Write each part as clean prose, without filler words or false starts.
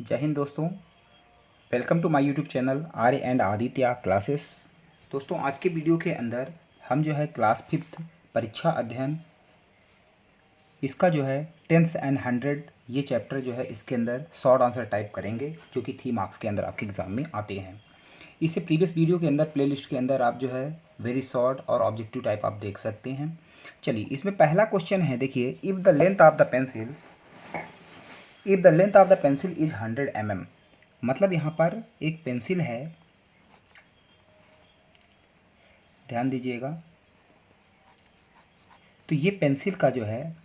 जय हिंद दोस्तों, welcome to my YouTube channel Arya and Aditya classes. दोस्तों, आज के वीडियो के अंदर हम जो है क्लास 5 परीक्षा अध्ययन इसका जो है टेंस एंड 100 ये चैप्टर जो है इसके अंदर शॉर्ट आंसर टाइप करेंगे, जो कि 3 मार्क्स के अंदर आपके एग्ज़ाम में आते हैं। इससे प्रीवियस वीडियो के अंदर प्लेलिस्ट के अंदर आप जो है वेरी शॉर्ट और ऑब्जेक्टिव टाइप आप देख सकते हैं। चलिए, इसमें पहला क्वेश्चन है, देखिए, if the length of the pencil is 100 mm। मतलब यहाँ पर एक पेंसिल है, ध्यान दीजिएगा। तो ये पेंसिल का जो है,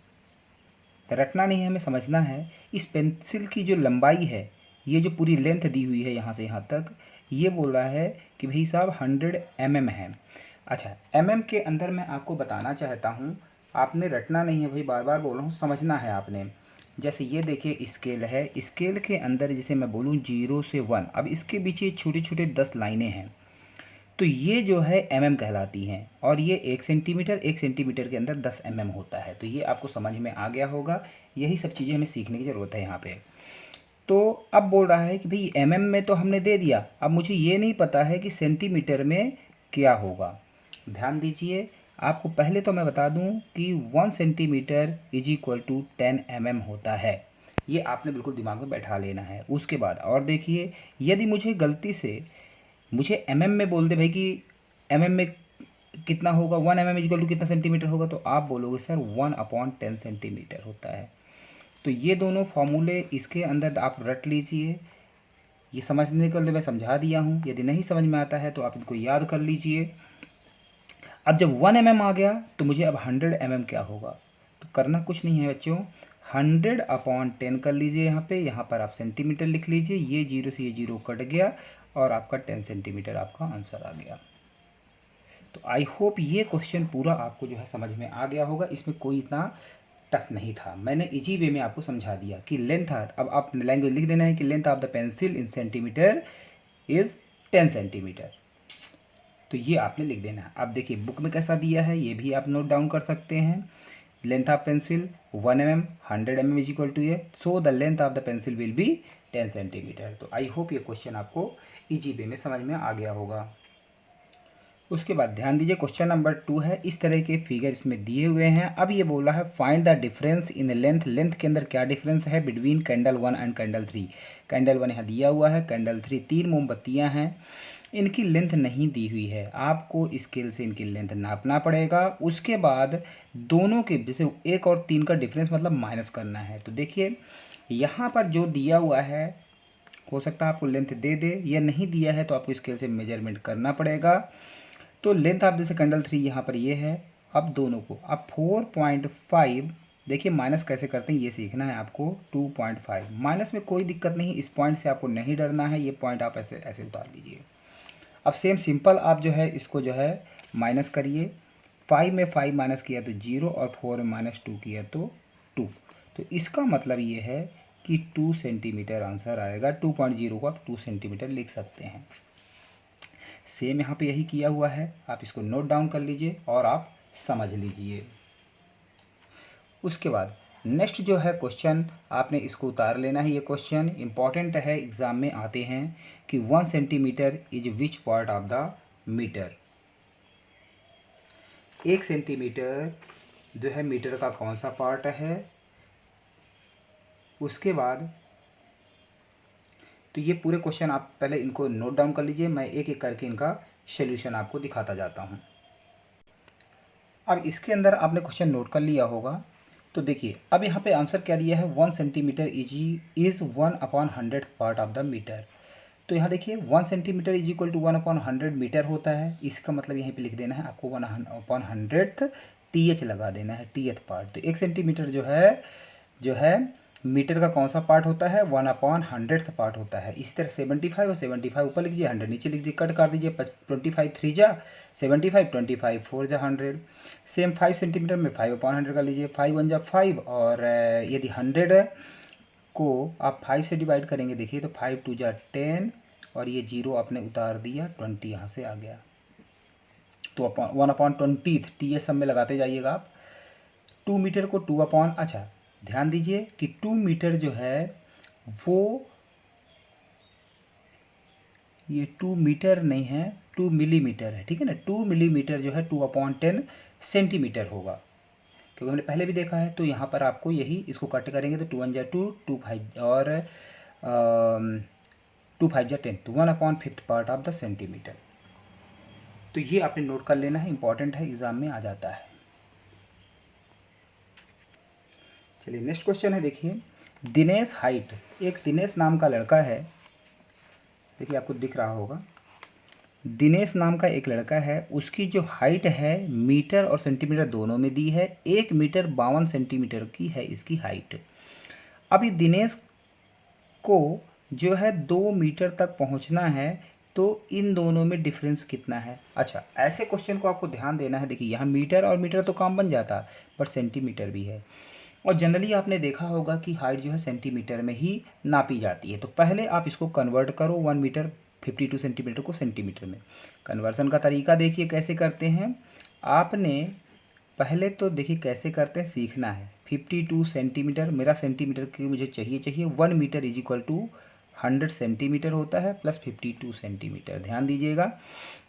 रटना नहीं है, हमें समझना है। इस पेंसिल की जो लंबाई है, ये जो पूरी लेंथ दी हुई है यहाँ से यहाँ तक, ये बोल रहा है कि भाई साहब 100 mm है। अच्छा, mm के अंदर मैं आपको बताना चाहता हूँ, आपने रटना नहीं है भाई, बार बार बोल रहा हूँ, समझना है आपने। जैसे ये देखिए स्केल है, स्केल के अंदर जैसे मैं बोलूँ 0 से 1, अब इसके पीछे छोटे छोटे 10 लाइनें हैं, तो ये जो है mm कहलाती हैं। और ये 1 सेंटीमीटर के अंदर 10 mm होता है। तो ये आपको समझ में आ गया होगा। यही सब चीज़ें हमें सीखने की ज़रूरत है यहाँ पे। तो अब बोल रहा है कि भाई mm में तो हमने दे दिया, अब मुझे ये नहीं पता है कि सेंटीमीटर में क्या होगा। ध्यान दीजिए, आपको पहले तो मैं बता दूं कि 1 centimetre is equal to 10 mm होता है। ये आपने बिल्कुल दिमाग में बैठा लेना है। उसके बाद और देखिए, यदि मुझे गलती से मुझे एमएम में बोल दे भाई कि एमएम में कितना होगा, 1 mm इक्वल टू कितना सेंटीमीटर होगा, तो आप बोलोगे सर 1/10 सेंटीमीटर होता है। तो ये दोनों फॉर्मूले इसके अंदर आप रट लीजिए। ये समझने के लिए मैं समझा दिया हूँ, यदि नहीं समझ में आता है तो आप इनको याद कर लीजिए। अब जब 1 mm आ गया तो मुझे अब 100 mm क्या होगा, तो करना कुछ नहीं है बच्चों, 100/10 कर लीजिए। यहाँ पर आप सेंटीमीटर लिख लीजिए, ये 0 से ये 0 कट गया और आपका 10 सेंटीमीटर आपका आंसर आ गया। तो आई होप ये क्वेश्चन पूरा आपको जो है समझ में आ गया होगा। इसमें कोई इतना टफ नहीं था, मैंने इजी वे में आपको समझा दिया कि लेंथ, अब आप लैंग्वेज लिख देना है कि length of the pencil in centimetre is 10 centimetre. तो ये आपने लिख देना है। अब देखिए बुक में कैसा दिया है, ये भी आप नोट डाउन कर सकते हैं। Length of pencil 1 mm, 100 mm is equal to ये, so the length of the pencil will be 10 centimetre. तो आई होप ये क्वेश्चन आपको इजी वे में समझ में आ गया होगा। उसके बाद ध्यान दीजिए, क्वेश्चन नंबर 2 है, इस तरह के फिगर इसमें दिए हुए हैं। अब ये बोला है find the difference in length. Length के अंदर क्या डिफरेंस है between candle 1 and candle 3। Candle 1 यहाँ दिया हुआ है, कैंडल 3 3 मोमबत्तियाँ हैं, इनकी लेंथ नहीं दी हुई है। आपको स्केल से इनकी लेंथ नापना पड़ेगा। उसके बाद दोनों के जैसे 1 और 3 का डिफरेंस मतलब माइनस करना है। तो देखिए यहाँ पर जो दिया हुआ है, हो सकता है आपको लेंथ दे दे, या नहीं दिया है तो आपको स्केल से मेजरमेंट करना पड़ेगा। तो लेंथ आप जैसे कैंडल 3 यहाँ पर ये है, अब दोनों को अब 4.5, देखिए माइनस कैसे करते हैं ये सीखना है आपको। 2.5 माइनस में कोई दिक्कत नहीं, इस पॉइंट से आपको नहीं डरना है, ये पॉइंट आप ऐसे ऐसे उतार लीजिए। अब सेम सिंपल आप जो है इसको जो है माइनस करिए। 5 में 5 माइनस किया तो 0, और 4 में -2 किया तो 2। तो इसका मतलब ये है कि 2 सेंटीमीटर आंसर आएगा। 2.0 को आप 2 सेंटीमीटर लिख सकते हैं। सेम यहाँ पे यही किया हुआ है, आप इसको नोट डाउन कर लीजिए और आप समझ लीजिए। उसके बाद नेक्स्ट जो है क्वेश्चन, आपने इसको उतार लेना है। ये क्वेश्चन इंपॉर्टेंट है, एग्जाम में आते हैं कि 1 centimetre is which part of the metre. 1 centimetre जो है मीटर का कौन सा पार्ट है। उसके बाद तो ये पूरे क्वेश्चन आप पहले इनको नोट डाउन कर लीजिए, मैं एक एक करके इनका सोल्यूशन आपको दिखाता जाता हूँ। अब इसके अंदर आपने क्वेश्चन नोट कर लिया होगा। तो देखिए अब यहाँ पे आंसर क्या दिया है, 1 centimetre is 1/100 part of the metre. तो यहाँ देखिए 1 centimetre is equal to 1/100 metre होता है। इसका मतलब यहीं पे लिख देना है आपको 1/100 TH लगा देना है, TH पार्ट। तो 1 सेंटीमीटर जो है मीटर का कौन सा पार्ट होता है, 1/100 पार्ट होता है। इसी तरह 75 और 75 ऊपर लिख दीजिए, 100 नीचे लिख दीजिए, कट कर दीजिए। 25 3 जा 75, 25 4 जा 100। सेम 5 सेंटीमीटर में 5/100 कर लीजिए, 5 1 जा 5, और यदि 100 को आप 5 से डिवाइड करेंगे, देखिए तो 5 2 जा 10, और ये 0 आपने उतार दिया, 20 यहाँ से आ गया। तो 1/20 टी सब में लगाते जाइएगा आप। 2 मीटर को 2 अपॉन, अच्छा ध्यान दीजिए कि 2 मीटर जो है वो ये 2 मीटर नहीं है, 2 मिलीमीटर है, ठीक है ना। 2 मिलीमीटर जो है 2/10 सेंटीमीटर होगा, क्योंकि हमने पहले भी देखा है। तो यहाँ पर आपको यही इसको कट करेंगे तो 2 1 जा 2, 2 5 और 2 5 जा 10, तो 1/5 पार्ट ऑफ द सेंटीमीटर। तो ये आपने नोट कर लेना है, इंपॉर्टेंट है, एग्जाम में आ जाता है। चलिए नेक्स्ट क्वेश्चन है, देखिए दिनेश हाइट, एक दिनेश नाम का लड़का है, देखिए आपको दिख रहा होगा, दिनेश नाम का एक लड़का है, उसकी जो हाइट है मीटर और सेंटीमीटर दोनों में दी है, 1 मीटर 52 सेंटीमीटर की है इसकी हाइट। अब ये दिनेश को जो है 2 मीटर तक पहुंचना है, तो इन दोनों में डिफरेंस कितना है। अच्छा, ऐसे क्वेश्चन को आपको ध्यान देना है। देखिए यहाँ मीटर और मीटर तो काम बन जाता, पर सेंटीमीटर भी है, और जनरली आपने देखा होगा कि हाइट जो है सेंटीमीटर में ही नापी जाती है। तो पहले आप इसको कन्वर्ट करो 1 मीटर 52 सेंटीमीटर को सेंटीमीटर में। कन्वर्सन का तरीका देखिए कैसे करते हैं। आपने पहले तो देखिए कैसे करते हैं, सीखना है। 52 सेंटीमीटर, मेरा सेंटीमीटर की मुझे चाहिए 1 metre is equal to 100 centimetre होता है, प्लस 52 सेंटीमीटर। ध्यान दीजिएगा,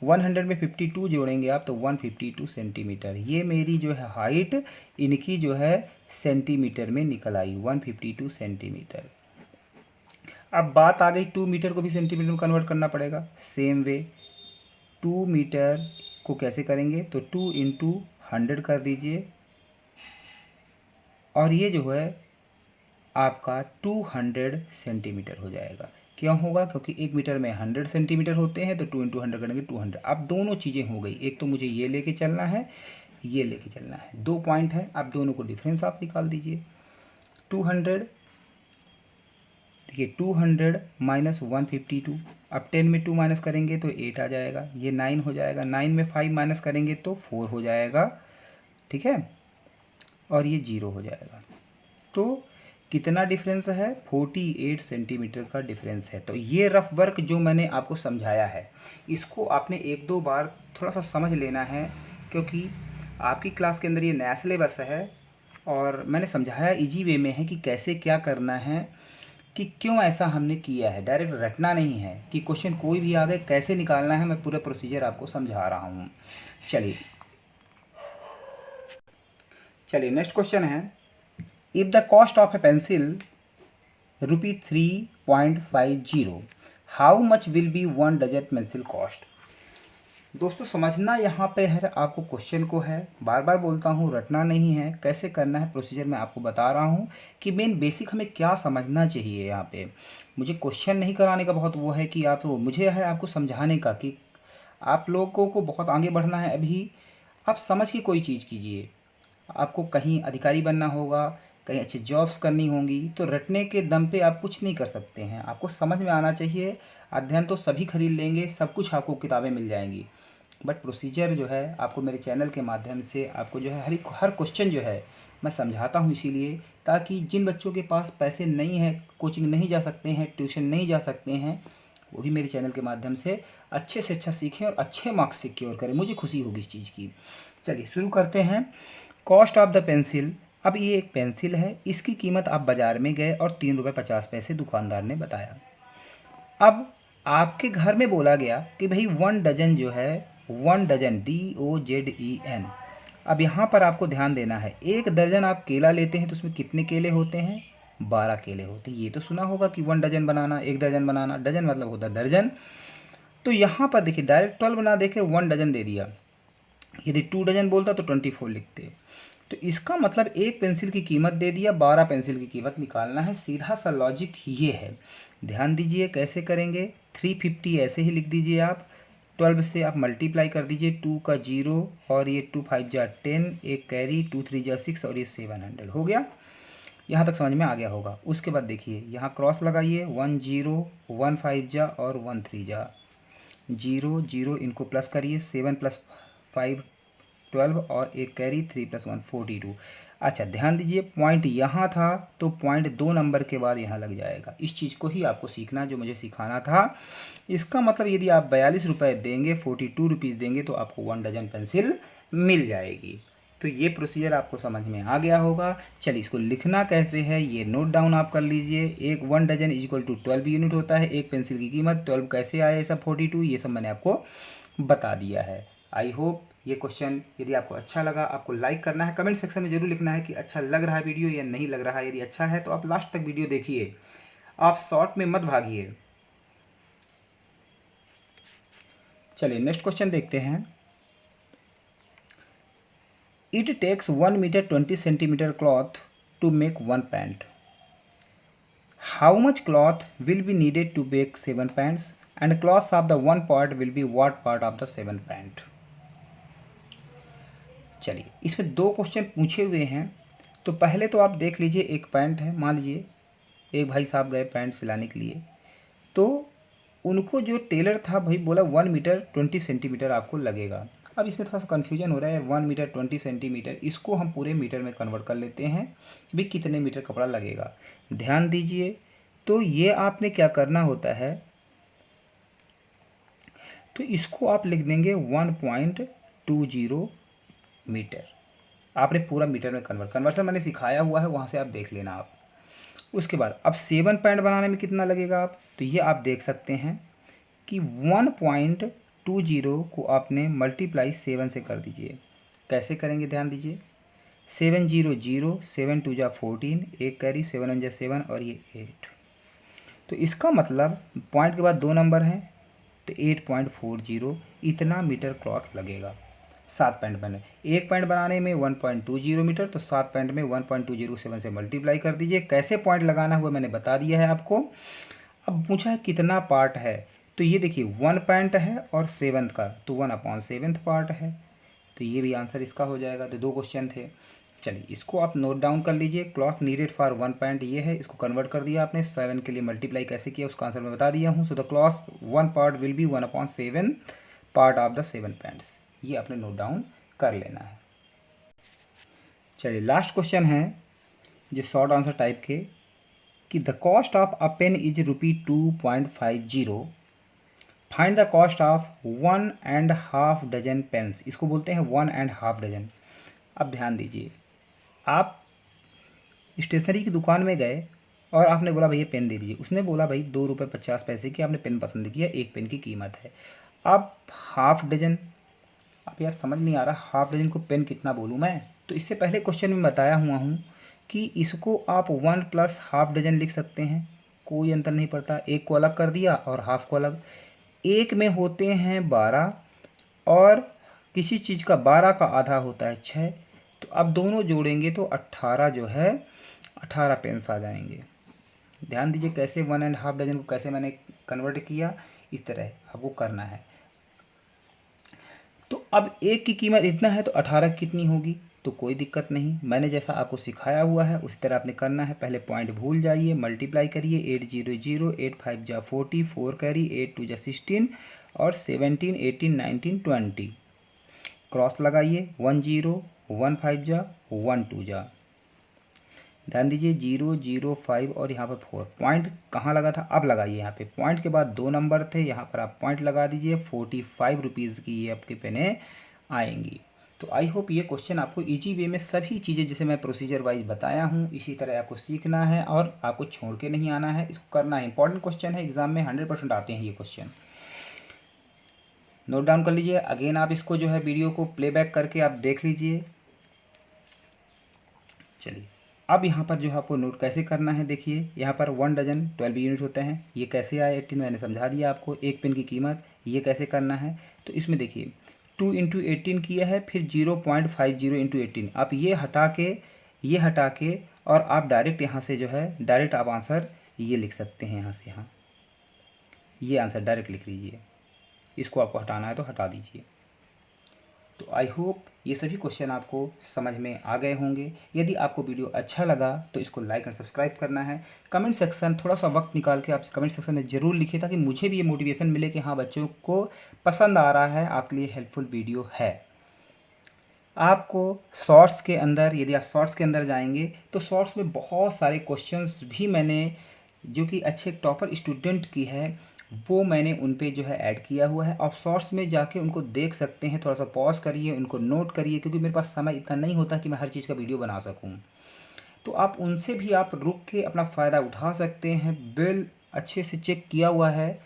100 में 52 जोड़ेंगे आप तो 152 सेंटीमीटर। ये मेरी जो है हाइट इनकी जो है सेंटीमीटर में निकल आई, 152 सेंटीमीटर। अब बात आ गई 2 मीटर को भी सेंटीमीटर में कन्वर्ट करना पड़ेगा। सेम वे 2 मीटर को कैसे करेंगे, तो 2 इंटू 100 कर दीजिए, और ये जो है आपका 200 सेंटीमीटर हो जाएगा। क्यों होगा, क्योंकि 1 मीटर में 100 सेंटीमीटर होते हैं, तो 2 इंटू 100 करेंगे 200। अब दोनों चीज़ें हो गई, एक तो मुझे ये लेके चलना है, ये लेके चलना है, 2 पॉइंट है। अब दोनों को डिफरेंस आप निकाल दीजिए। 200, देखिए 200 माइनस 152, अब 10 में 2 माइनस करेंगे तो 8 आ जाएगा, ये 9 हो जाएगा। 9 में 5 माइनस करेंगे तो 4 हो जाएगा, ठीक है, और ये 0 हो जाएगा। तो कितना डिफरेंस है, 48 सेंटीमीटर का डिफरेंस है। तो ये रफ वर्क जो मैंने आपको समझाया है, इसको आपने 1-2 बार थोड़ा सा समझ लेना है, क्योंकि आपकी क्लास के अंदर ये नया सिलेबस है, और मैंने समझाया इजी वे में है कि कैसे क्या करना है, कि क्यों ऐसा हमने किया है। डायरेक्ट रटना नहीं है कि क्वेश्चन कोई भी आ गए कैसे निकालना है, मैं पूरा प्रोसीजर आपको समझा रहा हूँ। चलिए नेक्स्ट क्वेश्चन है, if the cost of a pencil ₹3.50, how much will be 1 dozen pencil cost. दोस्तों समझना यहाँ पे है, आपको क्वेश्चन को है, बार बार बोलता हूँ, रटना नहीं है। कैसे करना है प्रोसीजर मैं आपको बता रहा हूँ, कि मेन बेसिक हमें क्या समझना चाहिए। यहाँ पे मुझे क्वेश्चन नहीं कराने का बहुत वो है कि आप, तो मुझे है आपको समझाने का कि आप लोगों को बहुत आगे बढ़ना है। अभी आप समझ के कोई चीज़ कीजिए। आपको कहीं अधिकारी बनना होगा, कहीं अच्छी जॉब्स करनी होंगी, तो रटने के दम पे आप कुछ नहीं कर सकते हैं। आपको समझ में आना चाहिए। अध्ययन तो सभी खरीद लेंगे, सब कुछ आपको किताबें मिल जाएंगी, बट प्रोसीजर जो है आपको मेरे चैनल के माध्यम से आपको जो है हर क्वेश्चन जो है मैं समझाता हूँ, इसीलिए ताकि जिन बच्चों के पास पैसे नहीं है, कोचिंग नहीं जा सकते हैं, ट्यूशन नहीं जा सकते हैं, वो भी मेरे चैनल के माध्यम से अच्छे अच्छा सीखें और अच्छे मार्क्स सिक्योर करें। मुझे खुशी होगी इस चीज़ की। चलिए शुरू करते हैं। कॉस्ट ऑफ द पेंसिल, अब ये एक पेंसिल है, इसकी कीमत आप बाज़ार में गए और ₹3.50 दुकानदार ने बताया। अब आपके घर में बोला गया कि भाई 1 डजन जो है, 1 डजन DOZEN। अब यहाँ पर आपको ध्यान देना है, 1 दर्जन आप केला लेते हैं तो उसमें कितने केले होते हैं, 12 केले होते हैं। ये तो सुना होगा कि 1 डजन बनाना, 1 दर्जन बनाना, डजन मतलब होता है दर्जन। तो यहाँ पर देखिए डायरेक्ट 12 बना देके 1 डजन दे दिया। यदि 2 डजन बोलता तो 24 लिखते। तो इसका मतलब एक पेंसिल की कीमत दे दिया, 12 पेंसिल की कीमत निकालना है। सीधा सा लॉजिक ये है, ध्यान दीजिए कैसे करेंगे। 350 ऐसे ही लिख दीजिए आप, 12 से आप मल्टीप्लाई कर दीजिए, 2 का 0 और ये 2 5 जा 10, एक कैरी, 2 3 जा 6 और ये 700 हो गया। यहाँ तक समझ में आ गया होगा। उसके बाद देखिए यहाँ क्रॉस लगाइए, 1 0, 1 5 जा और 1 3 जा, 0 0, इनको प्लस करिए, 7 + 5 12 और एक कैरी, 3 + 1 42। अच्छा ध्यान दीजिए, पॉइंट यहाँ था तो पॉइंट 2 नंबर के बाद यहाँ लग जाएगा। इस चीज़ को ही आपको सीखना जो मुझे सिखाना था। इसका मतलब यदि आप 42 रुपये देंगे, 42 रुपीज़ देंगे, तो आपको 1 डजन पेंसिल मिल जाएगी। तो ये प्रोसीजर आपको समझ में आ गया होगा। चलिए इसको लिखना कैसे है ये नोट डाउन आप कर लीजिए। एक 1 डजन इक्वल टू 12 यूनिट होता है। एक पेंसिल की कीमत 12 कैसे आया ये सब 42, ये सब मैंने आपको बता दिया है। आई होप ये क्वेश्चन यदि आपको अच्छा लगा, आपको लाइक करना है, कमेंट सेक्शन में जरूर लिखना है कि अच्छा लग रहा है वीडियो या नहीं लग रहा है। यदि अच्छा है तो आप लास्ट तक वीडियो देखिए, आप शॉर्ट में मत भागिए। चलिए नेक्स्ट क्वेश्चन देखते हैं। It takes 1 meter 20 centimeter cloth to make one pant. How much cloth will be needed to make 7 pants? And cloth of the one part will be what part of the 7 pant? चलिए इसमें दो question पूछे हुए हैं। तो पहले तो आप देख लीजिए, एक पैंट है, मान लीजिए एक भाई साहब गए पैंट सिलाने के लिए, तो उनको जो टेलर था भाई बोला 1 मीटर 20 सेंटीमीटर आपको लगेगा। अब इसमें थोड़ा सा कन्फ्यूजन हो रहा है, 1 मीटर 20 सेंटीमीटर, इसको हम पूरे मीटर में कन्वर्ट कर लेते हैं कि भाई कितने मीटर कपड़ा लगेगा। ध्यान दीजिए, तो ये आपने क्या करना होता है, तो इसको आप लिख देंगे 1.20 मीटर। आपने पूरा मीटर में कन्वर्सन मैंने सिखाया हुआ है, वहाँ से आप देख लेना आप। उसके बाद अब 7 पैंट बनाने में कितना लगेगा आप, तो ये आप देख सकते हैं कि 1.20 को आपने मल्टीप्लाई 7 से कर दीजिए। कैसे करेंगे ध्यान दीजिए, 7 0 0, 7 2 जा 14, एक कैरी 7 1 जा 7 और ये 8। तो इसका मतलब पॉइंट के बाद 2 नंबर हैं, तो 8.40 इतना मीटर क्लॉथ लगेगा 7 पैंट बने। एक पैंट बनाने में 1.20 मीटर, तो 7 पैंट में 1.207 से मल्टीप्लाई कर दीजिए। कैसे पॉइंट लगाना हुआ मैंने बता दिया है आपको। अब पूछा है कितना पार्ट है, तो ये देखिए 1 पैंट है और 7 का, तो 1/7 पार्ट है, तो ये भी आंसर इसका हो जाएगा। तो 2 क्वेश्चन थे। चलिए इसको आप नोट डाउन कर लीजिए। क्लॉथ नीडेड फॉर 1 पैंट ये है, इसको कन्वर्ट कर दिया आपने, 7 के लिए मल्टीप्लाई कैसे किया उसका आंसर मैं बता दिया हूँ। So the cloth 1 part will be 1/7 part of the 7 pants, ये आपने नोट डाउन कर लेना है। चलिए लास्ट क्वेश्चन है जो शॉर्ट आंसर टाइप के, कि the cost of a pen is ₹2.50, find the cost of 1.5 dozen pens. इसको बोलते हैं 1.5 डजन। अब ध्यान दीजिए, आप स्टेशनरी की दुकान में गए और आपने बोला भैया पेन दे दीजिए, उसने बोला भाई ₹2.50 की आपने पेन पसंद किया, एक पेन की कीमत है। अब हाफ डजन, अब यार समझ नहीं आ रहा हाफ डजन को पेन कितना बोलूँ मैं, तो इससे पहले क्वेश्चन में बताया हुआ हूँ कि इसको आप 1 प्लस हाफ डजन लिख सकते हैं, कोई अंतर नहीं पड़ता। एक को अलग कर दिया और हाफ को अलग। एक में होते हैं 12 और किसी चीज़ का 12 का आधा होता है 6, तो अब दोनों जोड़ेंगे तो 18 जो है 18 पेन्स आ जाएंगे। ध्यान दीजिए कैसे 1.5 डजन को कैसे मैंने कन्वर्ट किया, इस तरह आपको करना है। तो अब एक की कीमत इतना है तो 18 कितनी होगी, तो कोई दिक्कत नहीं, मैंने जैसा आपको सिखाया हुआ है उसी तरह आपने करना है। पहले पॉइंट भूल जाइए, मल्टीप्लाई करिए, 8 0 0, 8 5 जा 40, 4 कैरी, 8 2 जा 16 और 17 18 19 20। क्रॉस लगाइए, 1 0 1 5 जा 1 2 जा। ध्यान दीजिए 0 0 5 और यहाँ पर 4। पॉइंट कहाँ लगा था, अब लगाइए यहाँ पे। पॉइंट के बाद 2 नंबर थे, यहाँ पर आप पॉइंट लगा दीजिए। 45 रुपीज़ की ये आपकी पेनें आएंगी। तो आई होप ये क्वेश्चन आपको इजी वे में सभी चीज़ें जैसे मैं प्रोसीजर वाइज बताया हूँ इसी तरह आपको सीखना है और आपको छोड़ के नहीं आना है, इसको करना है। इंपॉर्टेंट क्वेश्चन है, एग्जाम में 100% आते हैं ये क्वेश्चन। नोट डाउन कर लीजिए। अगेन आप इसको जो है वीडियो को प्लेबैक करके आप देख लीजिए। चलिए अब यहाँ पर जो है आपको नोट कैसे करना है, देखिए यहाँ पर 1 डजन 12 यूनिट होते हैं, ये कैसे आए 18 मैंने समझा दिया आपको। एक पेन की कीमत ये कैसे करना है, तो इसमें देखिए 2 × 18 किया है, फिर 0.50 × 18। आप ये हटा के और आप डायरेक्ट यहाँ से जो है डायरेक्ट आप आंसर ये लिख सकते हैं। यहाँ से यहाँ ये आंसर डायरेक्ट लिख लीजिए, इसको आपको हटाना है तो हटा दीजिए। तो आई होप ये सभी क्वेश्चन आपको समझ में आ गए होंगे। यदि आपको वीडियो अच्छा लगा तो इसको लाइक और सब्सक्राइब करना है। कमेंट सेक्शन थोड़ा सा वक्त निकाल के आप कमेंट सेक्शन में ज़रूर लिखिए ताकि मुझे भी ये मोटिवेशन मिले कि हाँ बच्चों को पसंद आ रहा है, आपके लिए हेल्पफुल वीडियो है। आपको शॉर्ट्स के अंदर, यदि आप शॉर्ट्स के अंदर जाएंगे तो शॉर्ट्स में बहुत सारे क्वेश्चंस भी मैंने जो कि अच्छे टॉपर स्टूडेंट की है वो मैंने उन पे जो है ऐड किया हुआ है। आप शॉर्ट्स में जाके उनको देख सकते हैं, थोड़ा सा पॉज करिए, उनको नोट करिए, क्योंकि मेरे पास समय इतना नहीं होता कि मैं हर चीज़ का वीडियो बना सकूं। तो आप उनसे भी आप रुक के अपना फ़ायदा उठा सकते हैं। बिल अच्छे से चेक किया हुआ है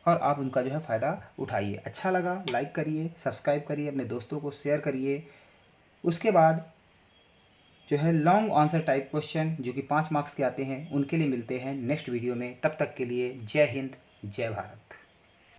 और आप उनका जो है फ़ायदा उठाइए। अच्छा लगा लाइक करिए, सब्सक्राइब करिए, अपने दोस्तों को शेयर करिए। उसके बाद जो है लॉन्ग आंसर टाइप क्वेश्चन जो कि 5 मार्क्स के आते हैं, उनके लिए मिलते हैं नेक्स्ट वीडियो में। तब तक के लिए जय हिंद, जय भारत।